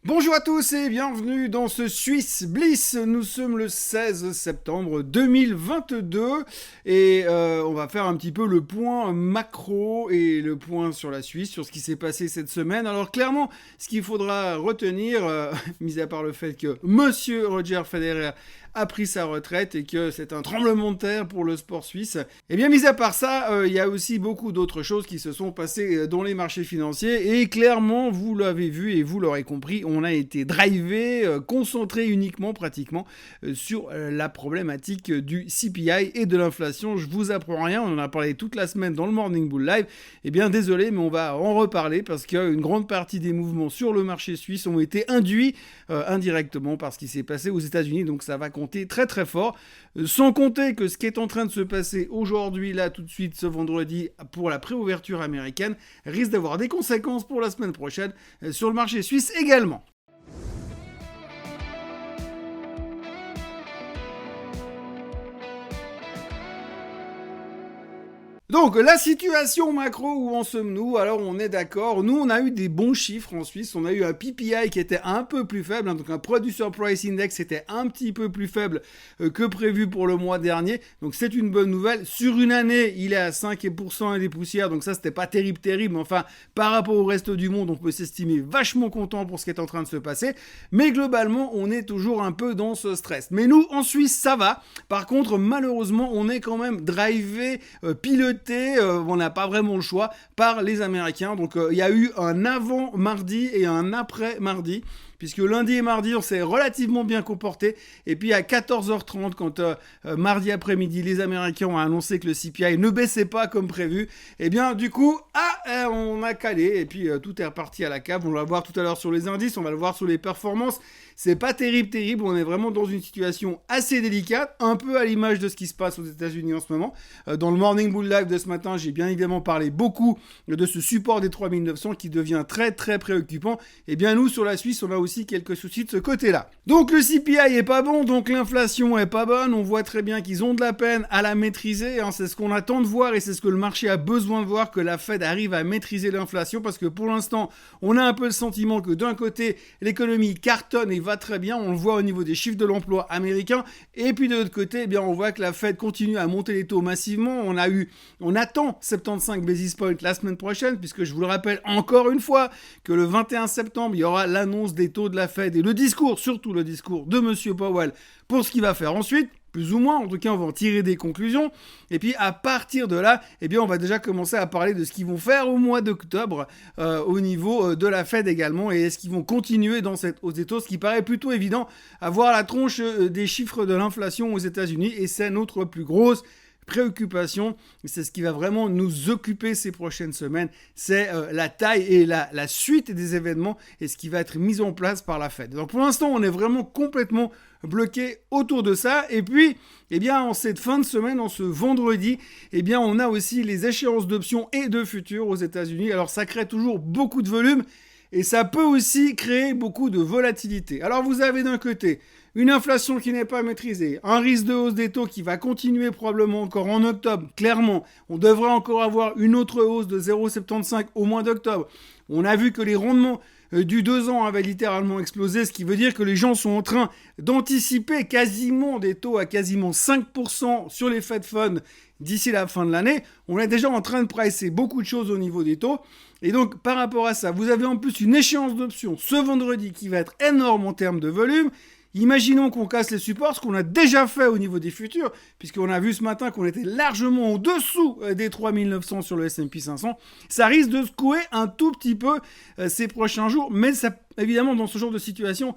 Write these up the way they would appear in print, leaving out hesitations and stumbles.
Bonjour à tous et bienvenue dans ce Swiss Bliss. Nous sommes le 16 septembre 2022 et on va faire un petit peu le point macro et le point sur la Suisse, sur ce qui s'est passé cette semaine. Alors clairement, ce qu'il faudra retenir, mis à part le fait que Monsieur Roger Federer a pris sa retraite et que c'est un tremblement de terre pour le sport suisse. Et bien, mis à part ça, il y a aussi beaucoup d'autres choses qui se sont passées dans les marchés financiers et clairement, vous l'avez vu et vous l'aurez compris, on a été drivé, concentré uniquement pratiquement sur la problématique du CPI et de l'inflation. Je vous apprends rien, on en a parlé toute la semaine dans le Morning Bull Live. Eh bien, désolé, mais on va en reparler parce qu'une grande partie des mouvements sur le marché suisse ont été induits indirectement par ce qui s'est passé aux États-Unis, donc ça va compter très très fort, sans compter que ce qui est en train de se passer aujourd'hui, là tout de suite ce vendredi pour la préouverture américaine, risque d'avoir des conséquences pour la semaine prochaine sur le marché suisse également. Donc, la situation macro, où en sommes-nous? Alors, on est d'accord. Nous, on a eu des bons chiffres en Suisse. On a eu un PPI qui était un peu plus faible. Donc, un Producer Price Index était un petit peu plus faible que prévu pour le mois dernier. Donc, c'est une bonne nouvelle. Sur une année, il est à 5% et des poussières. Donc, ça, c'était pas terrible. Mais enfin, par rapport au reste du monde, on peut s'estimer vachement content pour ce qui est en train de se passer. Mais globalement, on est toujours un peu dans ce stress. Mais nous, en Suisse, ça va. Par contre, malheureusement, on est quand même drivé, piloté. On n'a pas vraiment le choix par les Américains. Donc il y a eu un avant mardi et un après mardi, puisque lundi et mardi on s'est relativement bien comporté, et puis à 14h30 quand mardi après-midi les Américains ont annoncé que le CPI ne baissait pas comme prévu, et bien du coup on a calé, et puis tout est reparti à la cave. On va le voir tout à l'heure sur les indices, on va le voir sur les performances. C'est pas terrible, on est vraiment dans une situation assez délicate, un peu à l'image de ce qui se passe aux États-Unis en ce moment. Dans le Morning Bull Live de ce matin, j'ai bien évidemment parlé beaucoup de ce support des 3900 qui devient très très préoccupant. Et bien nous, sur la Suisse, on a aussi quelques soucis de ce côté-là. Donc le CPI est pas bon, donc l'inflation est pas bonne. On voit très bien qu'ils ont de la peine à la maîtriser, hein. C'est ce qu'on attend de voir et c'est ce que le marché a besoin de voir, que la Fed arrive à maîtriser l'inflation, parce que pour l'instant, on a un peu le sentiment que d'un côté, l'économie cartonne et va très bien, on le voit au niveau des chiffres de l'emploi américains, et puis de l'autre côté, eh bien, on voit que la Fed continue à monter les taux massivement. On attend 75 basis points la semaine prochaine, puisque je vous le rappelle encore une fois que le 21 septembre, il y aura l'annonce des taux de la Fed et le discours, surtout le discours de Monsieur Powell pour ce qu'il va faire ensuite. Plus ou moins, en tout cas, on va en tirer des conclusions. Et puis, à partir de là, eh bien, on va déjà commencer à parler de ce qu'ils vont faire au mois d'octobre au niveau de la Fed également. Et est-ce qu'ils vont continuer dans cette hausse des taux? Ce qui paraît plutôt évident, à voir la tronche des chiffres de l'inflation aux États-Unis. Et c'est notre plus grosse préoccupation. C'est ce qui va vraiment nous occuper ces prochaines semaines. C'est la taille et la suite des événements et ce qui va être mis en place par la Fed. Donc, pour l'instant, on est vraiment complètement bloqué autour de ça. Et puis, eh bien, en cette fin de semaine, en ce vendredi, eh bien, on a aussi les échéances d'options et de futurs aux États-Unis. Alors, ça crée toujours beaucoup de volume et ça peut aussi créer beaucoup de volatilité. Alors, vous avez d'un côté une inflation qui n'est pas maîtrisée, un risque de hausse des taux qui va continuer probablement encore en octobre. Clairement, on devrait encore avoir une autre hausse de 0,75 au mois d'octobre. On a vu que les rendements du 2 ans avait littéralement explosé, ce qui veut dire que les gens sont en train d'anticiper quasiment des taux à quasiment 5% sur les Fed Funds d'ici la fin de l'année. On est déjà en train de pricer beaucoup de choses au niveau des taux. Et donc, par rapport à ça, vous avez en plus une échéance d'options ce vendredi qui va être énorme en termes de volume. Imaginons qu'on casse les supports, ce qu'on a déjà fait au niveau des futurs, puisqu'on a vu ce matin qu'on était largement au-dessous des 3900 sur le S&P 500. Ça risque de secouer un tout petit peu ces prochains jours, mais ça, évidemment, dans ce genre de situation,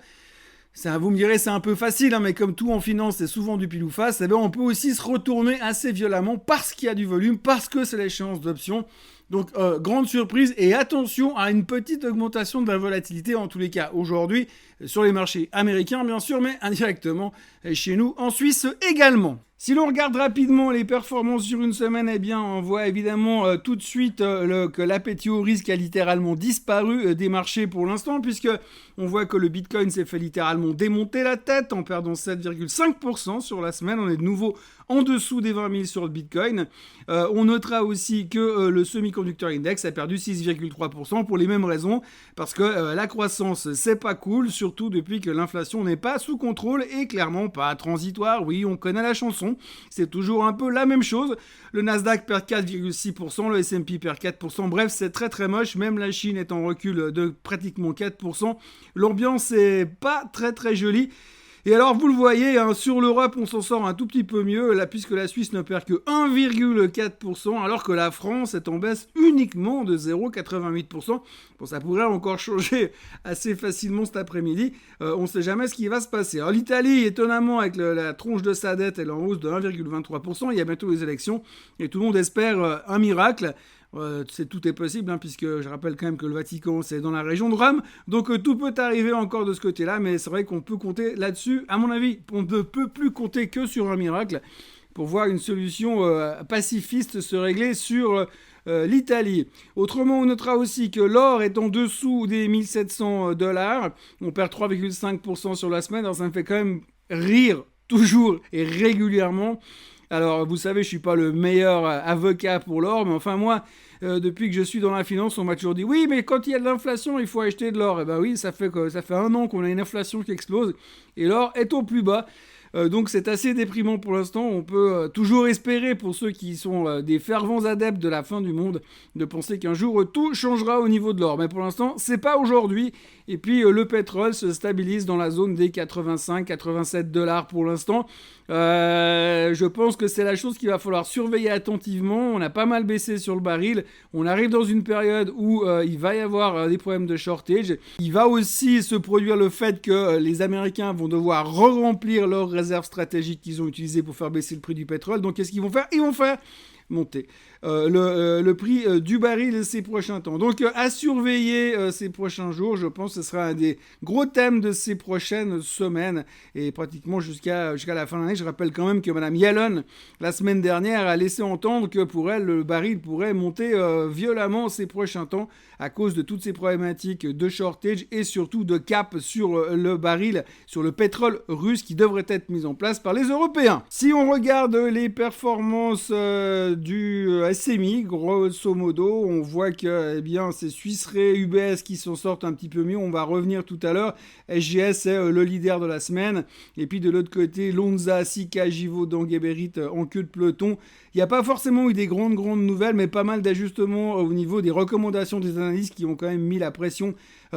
ça, vous me direz, c'est un peu facile, hein, mais comme tout en finance, c'est souvent du pile ou face, eh bien, on peut aussi se retourner assez violemment parce qu'il y a du volume, parce que c'est l'échéance d'options. Donc, grande surprise et attention à une petite augmentation de la volatilité, en tous les cas aujourd'hui, sur les marchés américains, bien sûr, mais indirectement chez nous, en Suisse également. Si l'on regarde rapidement les performances sur une semaine, eh bien, on voit évidemment tout de suite que l'appétit au risque a littéralement disparu des marchés pour l'instant, puisque on voit que le Bitcoin s'est fait littéralement démonter la tête en perdant 7,5% sur la semaine. On est de nouveau en dessous des 20 000 sur le Bitcoin. On notera aussi que le semi-conductor index a perdu 6,3% pour les mêmes raisons, parce que la croissance, c'est pas cool, surtout depuis que l'inflation n'est pas sous contrôle et clairement pas transitoire. Oui, on connaît la chanson, c'est toujours un peu la même chose. Le Nasdaq perd 4,6%, le S&P perd 4%, bref, c'est très très moche, même la Chine est en recul de pratiquement 4%. L'ambiance est pas très très jolie. Et alors, vous le voyez, hein, sur l'Europe, on s'en sort un tout petit peu mieux, là, puisque la Suisse ne perd que 1,4%, alors que la France est en baisse uniquement de 0,88%. Bon, ça pourrait encore changer assez facilement cet après-midi. On ne sait jamais ce qui va se passer. Alors, l'Italie, étonnamment, avec la tronche de sa dette, elle est en hausse de 1,23%. Il y a bientôt les élections, et tout le monde espère un miracle. Tout est possible, hein, puisque je rappelle quand même que le Vatican, c'est dans la région de Rome. Donc tout peut arriver encore de ce côté-là, mais c'est vrai qu'on peut compter là-dessus. À mon avis, on ne peut plus compter que sur un miracle pour voir une solution pacifiste se régler sur l'Italie. Autrement, on notera aussi que l'or est en dessous des 1700 $. On perd 3,5% sur la semaine. Alors ça me fait quand même rire toujours et régulièrement. Alors, vous savez, je suis pas le meilleur avocat pour l'or, mais enfin, moi, depuis que je suis dans la finance, on m'a toujours dit « Oui, mais quand il y a de l'inflation, il faut acheter de l'or. » Eh ben oui, ça fait 1 an qu'on a une inflation qui explose, et l'or est au plus bas. Donc c'est assez déprimant pour l'instant. On peut toujours espérer, pour ceux qui sont des fervents adeptes de la fin du monde, de penser qu'un jour tout changera au niveau de l'or. Mais pour l'instant, c'est pas aujourd'hui. Et puis le pétrole se stabilise dans la zone des 85-87 $ pour l'instant. Je pense que c'est la chose qu'il va falloir surveiller attentivement. On a pas mal baissé sur le baril. On arrive dans une période où il va y avoir des problèmes de shortage. Il va aussi se produire le fait que les Américains vont devoir re-remplir leurs réserves stratégiques qu'ils ont utilisées pour faire baisser le prix du pétrole. Donc qu'est-ce qu'ils vont faire ? Ils vont faire monter le prix du baril ces prochains temps. Donc à surveiller ces prochains jours, je pense que ce sera un des gros thèmes de ces prochaines semaines et pratiquement jusqu'à la fin de l'année. Je rappelle quand même que Mme Yellen, la semaine dernière, a laissé entendre que pour elle, le baril pourrait monter violemment ces prochains temps à cause de toutes ces problématiques de shortage et surtout de cap sur le baril, sur le pétrole russe qui devrait être mis en place par les Européens. Si on regarde les performances du SMI, grosso modo, on voit que c'est Swiss Re, UBS qui s'en sortent un petit peu mieux. On va revenir tout à l'heure. SGS est le leader de la semaine. Et puis de l'autre côté, Lonza, Sika, Givaudan, Geberit en queue de peloton. Il n'y a pas forcément eu des grandes nouvelles, mais pas mal d'ajustements au niveau des recommandations des analystes qui ont quand même mis la pression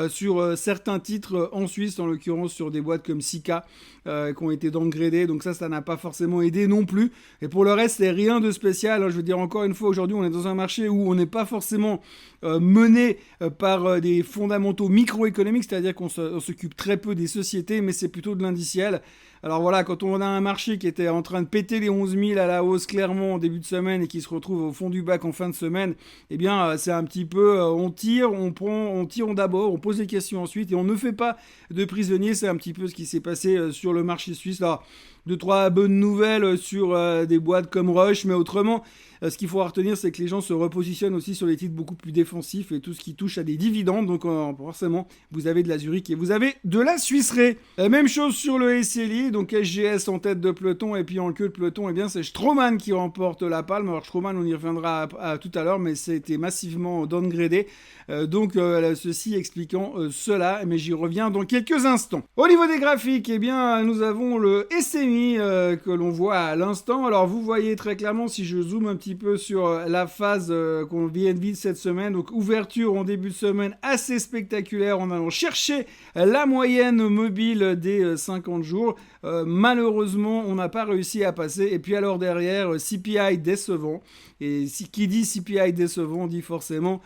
sur certains titres en Suisse, en l'occurrence sur des boîtes comme Sika qui ont été downgradées. Donc ça n'a pas forcément aidé non plus. Et pour le reste, c'est rien de spécial. Je veux dire, encore une fois, aujourd'hui, on est dans un marché où on n'est pas forcément mené par des fondamentaux microéconomiques, c'est-à-dire qu'on s'occupe très peu des sociétés, mais c'est plutôt de l'indiciel. Alors voilà, quand on a un marché qui était en train de péter les 11 000 à la hausse clairement en début de semaine et qui se retrouve au fond du bac en fin de semaine, c'est un petit peu, on tire d'abord, on pose des questions ensuite et on ne fait pas de prisonniers. C'est un petit peu ce qui s'est passé sur le marché suisse. Là, 2-3 bonnes nouvelles sur des boîtes comme Roche, mais autrement, ce qu'il faut retenir, c'est que les gens se repositionnent aussi sur les titres beaucoup plus défensifs et tout ce qui touche à des dividendes. Donc forcément, vous avez de la Zurich et vous avez de la Swiss Re. Même chose sur le SLI, donc SGS en tête de peloton et puis en queue de peloton, c'est Straumann qui remporte la palme. Alors Straumann, on y reviendra tout à l'heure, mais c'était massivement downgradé. Donc ceci expliquant cela, mais j'y reviens dans quelques instants. Au niveau des graphiques, nous avons le SMI que l'on voit à l'instant. Alors vous voyez très clairement, si je zoome un petit peu sur la phase qu'on vient de vivre cette semaine, donc ouverture en début de semaine assez spectaculaire en allant chercher la moyenne mobile des 50 jours. Malheureusement, on n'a pas réussi à passer. Et puis alors derrière, CPI décevant. Et qui dit CPI décevant dit forcément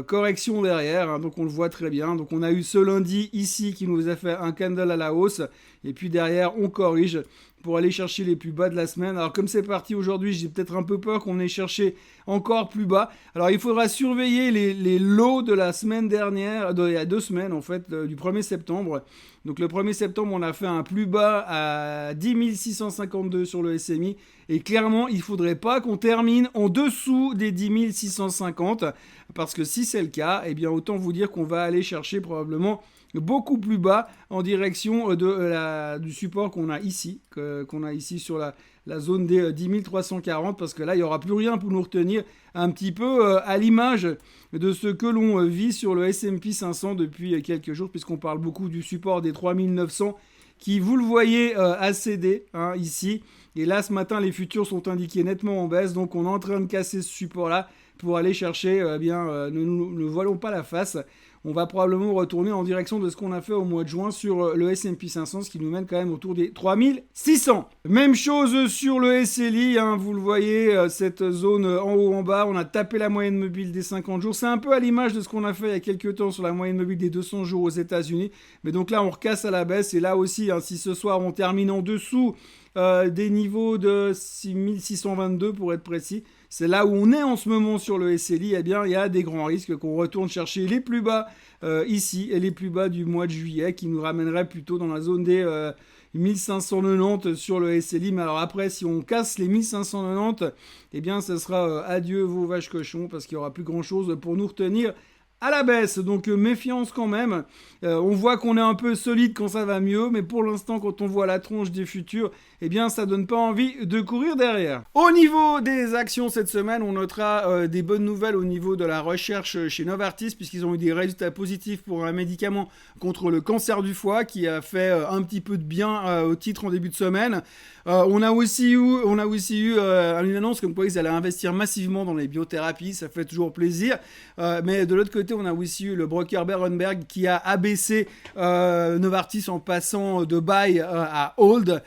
correction derrière, hein, donc on le voit très bien. Donc on a eu ce lundi ici qui nous a fait un candle à la hausse et puis derrière on corrige pour aller chercher les plus bas de la semaine. Alors comme c'est parti aujourd'hui, j'ai peut-être un peu peur qu'on ait cherché encore plus bas. Alors il faudra surveiller les lows de la semaine dernière, il y a 2 semaines en fait, du 1er septembre. Donc le 1er septembre, on a fait un plus bas à 10 652 sur le SMI. Et clairement, il ne faudrait pas qu'on termine en dessous des 10 650. Parce que si c'est le cas, eh bien autant vous dire qu'on va aller chercher probablement beaucoup plus bas en direction du support qu'on a ici sur la zone des 10 340, parce que là il n'y aura plus rien pour nous retenir, un petit peu à l'image de ce que l'on vit sur le S&P 500 depuis quelques jours, puisqu'on parle beaucoup du support des 3900 qui, vous le voyez, a cédé ici. Et là ce matin les futurs sont indiqués nettement en baisse, donc on est en train de casser ce support là pour aller chercher, ne voilons pas la face. On va probablement retourner en direction de ce qu'on a fait au mois de juin sur le S&P 500, ce qui nous mène quand même autour des 3600. Même chose sur le SLI, vous le voyez, cette zone en haut en bas, on a tapé la moyenne mobile des 50 jours. C'est un peu à l'image de ce qu'on a fait il y a quelques temps sur la moyenne mobile des 200 jours aux États-Unis. Mais donc là, on recasse à la baisse. Et là aussi, si ce soir on termine en dessous des niveaux de 6622 pour être précis, c'est là où on est en ce moment sur le SLI, eh bien il y a des grands risques qu'on retourne chercher les plus bas ici et les plus bas du mois de juillet qui nous ramèneraient plutôt dans la zone des 1590 sur le SLI. Mais alors après, si on casse les 1590, eh bien ce sera adieu vos vaches cochons, parce qu'il n'y aura plus grand chose pour nous retenir à la baisse. Donc méfiance quand même. On voit qu'on est un peu solide quand ça va mieux, mais pour l'instant, quand on voit la tronche des futurs, eh bien ça donne pas envie de courir derrière. Au niveau des actions cette semaine, on notera des bonnes nouvelles au niveau de la recherche chez Novartis, puisqu'ils ont eu des résultats positifs pour un médicament contre le cancer du foie qui a fait un petit peu de bien au titre en début de semaine. On a aussi eu une annonce comme quoi ils allaient investir massivement dans les biothérapies, ça fait toujours plaisir. Mais de l'autre côté, on a aussi eu le broker Berenberg qui a abaissé Novartis en passant de buy à hold.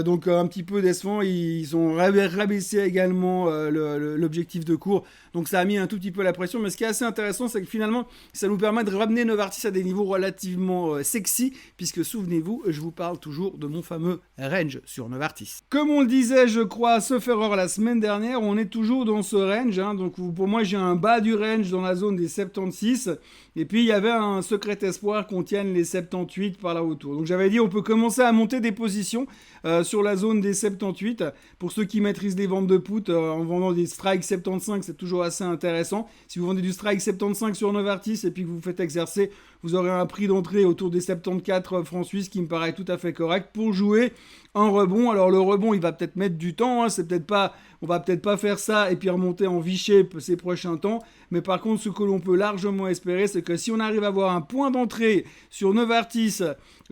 Donc un petit peu décevant, ils ont rabaissé également l'objectif de cours, donc ça a mis un tout petit peu la pression. Mais ce qui est assez intéressant, c'est que finalement ça nous permet de ramener Novartis à des niveaux relativement sexy, puisque souvenez-vous, je vous parle toujours de mon fameux range sur Novartis. Comme on le disait, je crois, sauf erreur la semaine dernière, on est toujours dans ce range, donc pour moi j'ai un bas du range dans la zone des 76, et puis il y avait un secret espoir qu'on tienne les 78 par là autour. Donc j'avais dit on peut commencer à monter des positions sur la zone des 78. Pour ceux qui maîtrisent les ventes de put en vendant des strikes 75, c'est toujours assez intéressant. Si vous vendez du strike 75 sur Novartis et puis que vous vous faites exercer, vous aurez un prix d'entrée autour des 74 francs suisses qui me paraît tout à fait correct pour jouer un rebond. Alors le rebond, il va peut-être mettre du temps, on va peut-être pas faire ça et puis remonter en V-shape ces prochains temps. Mais par contre, ce que l'on peut largement espérer, c'est que si on arrive à avoir un point d'entrée sur Novartis,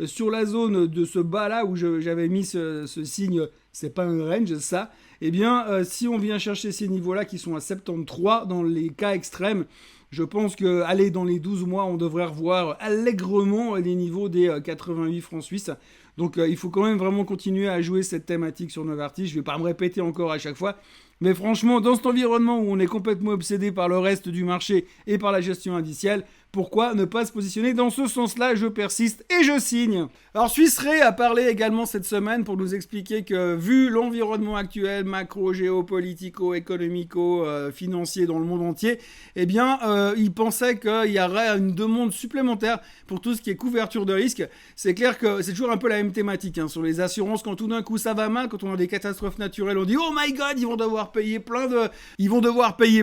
sur la zone de ce bas-là où j'avais mis ce signe, c'est pas un range ça, eh bien si on vient chercher ces niveaux-là qui sont à 73 dans les cas extrêmes, je pense que aller dans les 12 mois, on devrait revoir allègrement les niveaux des 88 francs suisses. Donc il faut quand même vraiment continuer à jouer cette thématique sur Novartis. Je ne vais pas me répéter encore à chaque fois. Mais franchement, dans cet environnement où on est complètement obsédé par le reste du marché et par la gestion indicielle, pourquoi ne pas se positionner dans ce sens-là? Je persiste et je signe. Alors Swiss Re a parlé également cette semaine pour nous expliquer que vu l'environnement actuel, macro, géopolitico, économico, financier dans le monde entier, eh bien il pensait qu'il y aurait une demande supplémentaire pour tout ce qui est couverture de risque. C'est clair que c'est toujours un peu la même thématique sur les assurances. Quand tout d'un coup ça va mal, quand on a des catastrophes naturelles, on dit oh my god, ils vont devoir payer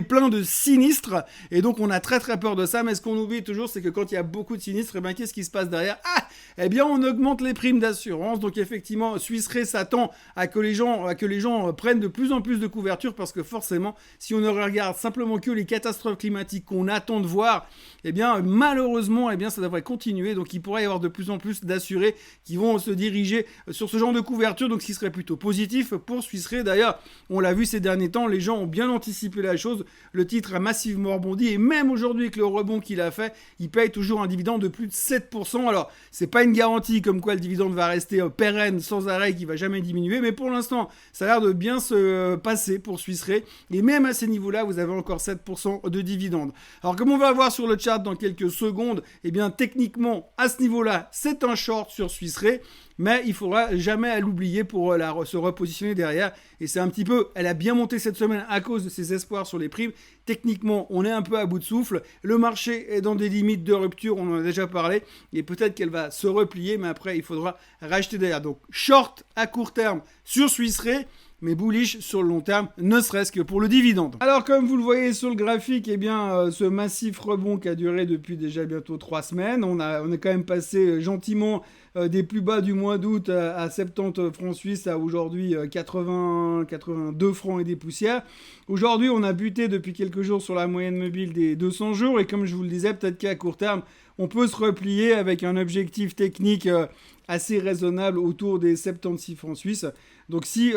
plein de sinistres, et donc on a très très peur de ça. Mais ce qu'on oublie toujours, c'est que quand il y a beaucoup de sinistres, eh bien, qu'est-ce qui se passe derrière? Eh bien, on augmente les primes d'assurance. Donc, effectivement, Swiss Re s'attend à que les gens prennent de plus en plus de couverture, parce que forcément, si on ne regarde simplement que les catastrophes climatiques qu'on attend de voir, eh bien, malheureusement, eh bien, ça devrait continuer. Donc, il pourrait y avoir de plus en plus d'assurés qui vont se diriger sur ce genre de couverture. Donc, ce qui serait plutôt positif pour Swiss Re. D'ailleurs, on l'a vu ces derniers temps, les gens ont bien anticipé la chose. Le titre a massivement rebondi, et même aujourd'hui, avec le rebond qu'il a fait, il paye toujours un dividende de plus de 7%. Alors, c'est pas une garantie comme quoi le dividende va rester pérenne sans arrêt, qui va jamais diminuer, mais pour l'instant, ça a l'air de bien se passer pour Swiss Re, et même à ces niveaux-là, vous avez encore 7% de dividende. Alors, comme on va voir sur le chat dans quelques secondes, eh bien, techniquement, à ce niveau-là, c'est un short sur Swiss Re. mais il faudra jamais l'oublier pour se repositionner derrière. Et c'est un petit peu, elle a bien monté cette semaine à cause de ses espoirs sur les primes. Techniquement, on est un peu à bout de souffle. Le marché est dans des limites de rupture, on en a déjà parlé. Et peut-être qu'elle va se replier, mais après, il faudra racheter derrière. Donc, short à court terme sur Swiss Re, mais bullish sur le long terme, ne serait-ce que pour le dividende. Alors, comme vous le voyez sur le graphique, eh bien, ce massif rebond qui a duré depuis déjà bientôt 3 semaines, on est quand même passé gentiment des plus bas du mois d'août à 70 francs suisses à aujourd'hui 82 francs et des poussières. Aujourd'hui, on a buté depuis quelques jours sur la moyenne mobile des 200 jours, et comme je vous le disais, peut-être qu'à court terme, on peut se replier avec un objectif technique assez raisonnable autour des 76 francs suisses. Donc si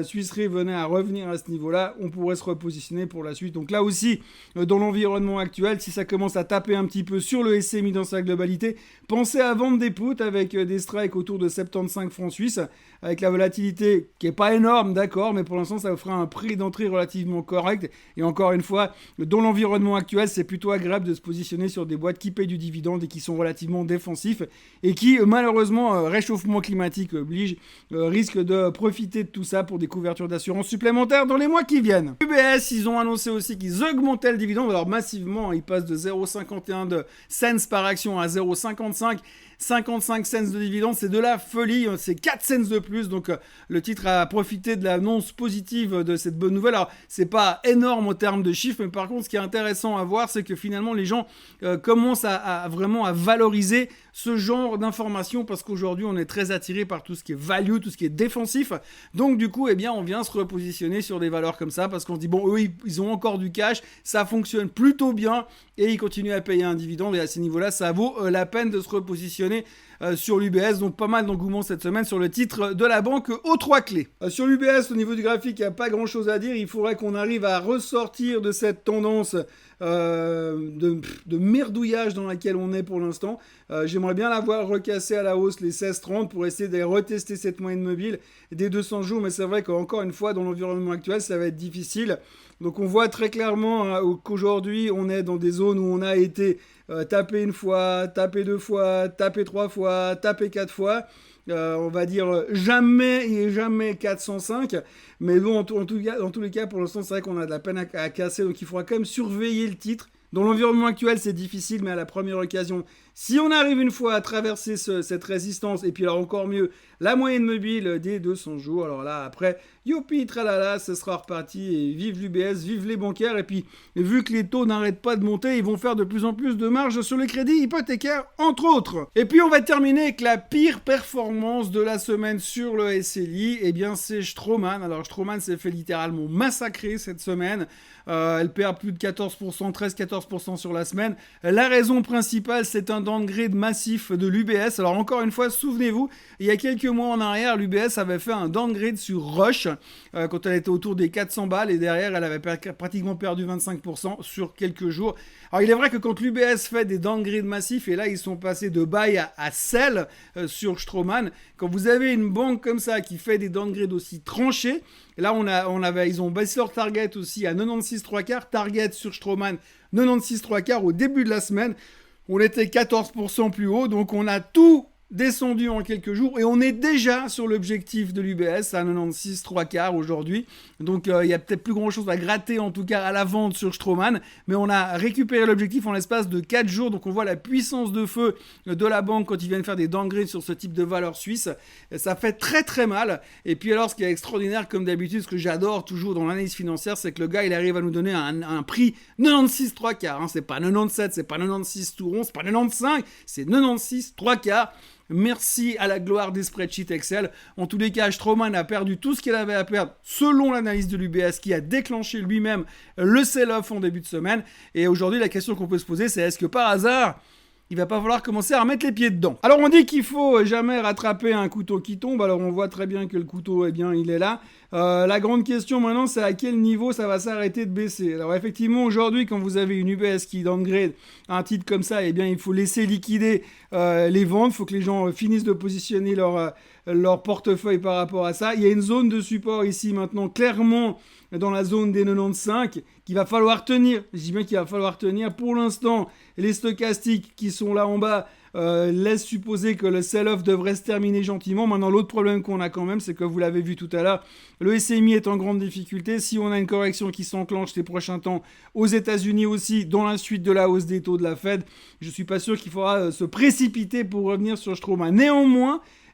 Swiss Re venait à revenir à ce niveau-là, on pourrait se repositionner pour la suite. Donc là aussi, dans l'environnement actuel, si ça commence à taper un petit peu sur le SMI dans sa globalité, pensez à vendre des puts avec des strikes autour de 75 francs suisses, avec la volatilité qui n'est pas énorme, d'accord, mais pour l'instant, ça vous fera un prix d'entrée relativement correct. Et encore une fois, dans l'environnement actuel, c'est plutôt agréable de se positionner sur des boîtes qui payent du dividende et qui sont relativement défensifs et qui, malheureusement, réchauffement climatique oblige, risquent de profiter de tout ça pour des couvertures d'assurance supplémentaires dans les mois qui viennent. UBS, ils ont annoncé aussi qu'ils augmentaient le dividende, alors massivement, ils passent de 0,51 de cents par action à 0,55. 55 cents de dividende, c'est de la folie, c'est 4 cents de plus, donc le titre a profité de l'annonce positive de cette bonne nouvelle. Alors c'est pas énorme en termes de chiffres, mais par contre ce qui est intéressant à voir, c'est que finalement les gens commencent à vraiment à valoriser ce genre d'informations, parce qu'aujourd'hui on est très attiré par tout ce qui est value, tout ce qui est défensif, donc du coup eh bien on vient se repositionner sur des valeurs comme ça, parce qu'on se dit bon, eux ils ont encore du cash, ça fonctionne plutôt bien, et ils continuent à payer un dividende, et à ces niveaux-là ça vaut la peine de se repositionner sur l'UBS. Donc pas mal d'engouement cette semaine sur le titre de la banque aux 3 clés. Sur l'UBS, au niveau du graphique, il n'y a pas grand chose à dire. Il faudrait qu'on arrive à ressortir de cette tendance de merdouillage dans laquelle on est pour l'instant. J'aimerais bien la voir recasser à la hausse les 16,30 pour essayer de retester cette moyenne mobile des 200 jours, mais c'est vrai qu'encore une fois dans l'environnement actuel ça va être difficile. Donc on voit très clairement qu'aujourd'hui on est dans des zones où on a été tapé une fois, tapé 2 fois, tapé 3 fois, tapé 4 fois. On va dire jamais et jamais 405, mais bon, en tout cas, dans tous les cas, pour l'instant, c'est vrai qu'on a de la peine à casser, donc il faudra quand même surveiller le titre. Dans l'environnement actuel, c'est difficile, mais à la première occasion, si on arrive une fois à traverser cette résistance, et puis alors encore mieux, la moyenne mobile des 200 jours, alors là, après, youpi, tralala, ce sera reparti, et vive l'UBS, vive les bancaires, et puis, vu que les taux n'arrêtent pas de monter, ils vont faire de plus en plus de marge sur les crédits hypothécaires, entre autres. Et puis, on va terminer avec la pire performance de la semaine sur le SLI, et bien, c'est Straumann. Alors, Straumann s'est fait littéralement massacrer cette semaine. Elle perd plus de 14%, 13-14% sur la semaine. La raison principale, c'est un downgrade massif de l'UBS. Alors encore une fois, souvenez-vous, il y a quelques mois en arrière, l'UBS avait fait un downgrade sur Roche quand elle était autour des 400 balles, et derrière, elle avait pratiquement perdu 25% sur quelques jours. Alors il est vrai que quand l'UBS fait des downgrades massifs, et là ils sont passés de buy à sell sur Straumann, quand vous avez une banque comme ça qui fait des downgrades aussi tranchés, là ils ont baissé leur target aussi à 96,3 target sur Straumann 96,3 au début de la semaine. On était 14% plus haut, donc on a tout descendu en quelques jours, et on est déjà sur l'objectif de l'UBS à 96,3 aujourd'hui. Donc il y a peut-être plus grand chose à gratter, en tout cas à la vente sur Straumann, mais on a récupéré l'objectif en l'espace de 4 jours. Donc on voit la puissance de feu de la banque quand ils viennent faire des downgrades sur ce type de valeur suisse. Ça fait très très mal. Et puis alors, ce qui est extraordinaire, comme d'habitude, ce que j'adore toujours dans l'analyse financière, c'est que le gars il arrive à nous donner un prix 96,3 hein. C'est pas 97, c'est pas 96 tout rond, c'est pas 95, c'est 96,3. Merci à la gloire des spreadsheets Excel. En tous les cas, Straumann a perdu tout ce qu'il avait à perdre selon l'analyse de l'UBS, qui a déclenché lui-même le sell-off en début de semaine. Et aujourd'hui, la question qu'on peut se poser, c'est est-ce que par hasard, il va pas falloir commencer à remettre les pieds dedans? Alors on dit qu'il faut jamais rattraper un couteau qui tombe. Alors on voit très bien que le couteau, eh bien, il est là. La grande question maintenant, c'est à quel niveau ça va s'arrêter de baisser. Alors effectivement, aujourd'hui, quand vous avez une UBS qui downgrade un titre comme ça, eh bien, il faut laisser liquider les ventes. Il faut que les gens finissent de positionner leur portefeuille par rapport à ça. Il y a une zone de support ici maintenant, clairement dans la zone des 95, qu'il va falloir tenir. Je dis bien qu'il va falloir tenir. Pour l'instant, les stochastiques qui sont là en bas laisse supposer que le sell-off devrait se terminer gentiment. Maintenant, l'autre problème qu'on a quand même, c'est que vous l'avez vu tout à l'heure, le SMI est en grande difficulté. Si on a une correction qui s'enclenche ces prochains temps aux États-Unis aussi, dans la suite de la hausse des taux de la Fed, je suis pas sûr qu'il faudra se précipiter pour revenir sur Stroman.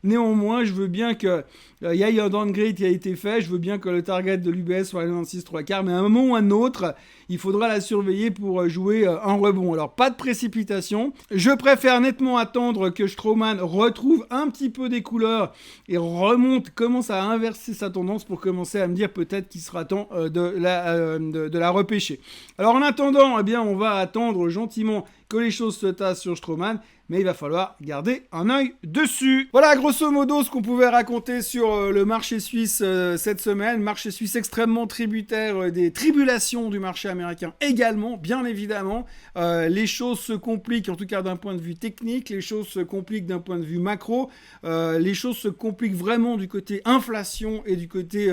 Néanmoins, je veux bien que y ait un downgrade qui a été fait, je veux bien que le target de l'UBS soit à 96,75, mais à un moment ou à un autre, il faudra la surveiller pour jouer un rebond. Alors, pas de précipitation. Je préfère nettement attendre que Stroman retrouve un petit peu des couleurs et commence à inverser sa tendance pour commencer à me dire peut-être qu'il sera temps de la repêcher. Alors, en attendant, eh bien, on va attendre gentiment que les choses se tassent sur Stroman, mais il va falloir garder un œil dessus. Voilà, grosso modo, ce qu'on pouvait raconter sur le marché suisse cette semaine. Marché suisse extrêmement tributaire des tribulations du marché américain également, bien évidemment. Les choses se compliquent, en tout cas d'un point de vue technique. Les choses se compliquent d'un point de vue macro. Les choses se compliquent vraiment du côté inflation et du côté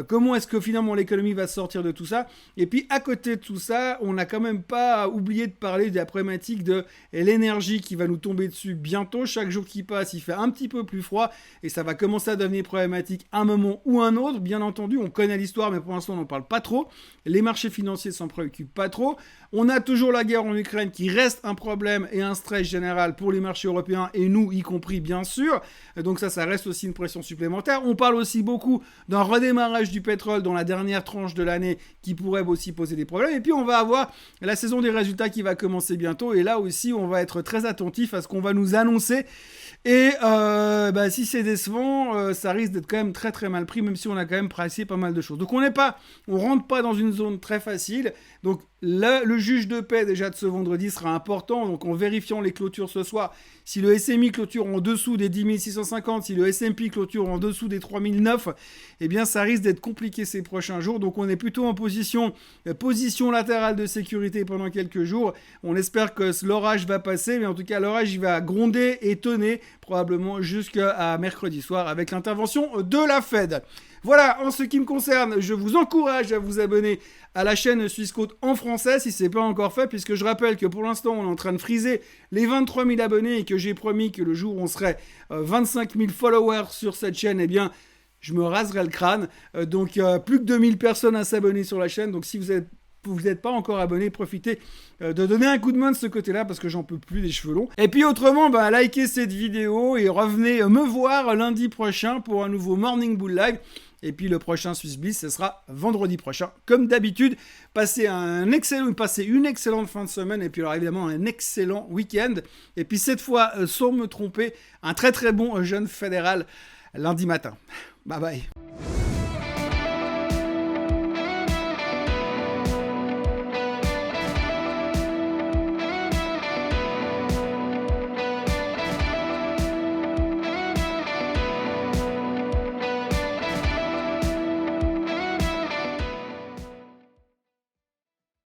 comment est-ce que finalement l'économie va sortir de tout ça. Et puis, à côté de tout ça, on n'a quand même pas oublié de parler de la problématique de l'énergie qui va nous tomber dessus bientôt. Chaque jour qui passe, il fait un petit peu plus froid et ça va commencer à devenir problématique à un moment ou un autre. Bien entendu, on connaît l'histoire, mais pour l'instant, on n'en parle pas trop. Les marchés financiers s'en préoccupent pas trop. On a toujours la guerre en Ukraine qui reste un problème et un stress général pour les marchés européens et nous y compris, bien sûr. Donc ça reste aussi une pression supplémentaire. On parle aussi beaucoup d'un redémarrage du pétrole dans la dernière tranche de l'année qui pourrait aussi poser des problèmes. Et puis, on va avoir la saison des résultats qui va commencer bientôt. Et là aussi, on va être très attentif à ce qu'on va nous annoncer. Et si c'est décevant, ça risque d'être quand même très très mal pris, même si on a quand même pricé pas mal de choses. Donc on rentre pas dans une zone très facile. Donc le juge de paix déjà de ce vendredi sera important. Donc en vérifiant les clôtures ce soir, si le SMI clôture en dessous des 10 650, si le S&P clôture en dessous des 3009, eh bien ça risque d'être compliqué ces prochains jours. Donc on est plutôt en position latérale de sécurité pendant quelques jours. On espère que l'orage va passer, mais en tout cas l'orage il va gronder et tonner probablement jusqu'à mercredi soir avec l'intervention de la Fed. Voilà, en ce qui me concerne, je vous encourage à vous abonner à la chaîne Swissquote en français si ce n'est pas encore fait, puisque je rappelle que pour l'instant, on est en train de friser les 23 000 abonnés et que j'ai promis que le jour où on serait 25 000 followers sur cette chaîne, eh bien, je me raserai le crâne. Donc, plus que 2000 personnes à s'abonner sur la chaîne. Donc, si vous n'êtes pas encore abonné, profitez de donner un coup de main de ce côté-là parce que j'en peux plus des cheveux longs. Et puis autrement, likez cette vidéo et revenez me voir lundi prochain pour un nouveau Morning Bull Live. Et puis le prochain Swiss Bliss, ce sera vendredi prochain. Comme d'habitude, passez une excellente fin de semaine et puis alors évidemment un excellent week-end. Et puis cette fois, sans me tromper, un très très bon jeune fédéral lundi matin. Bye bye.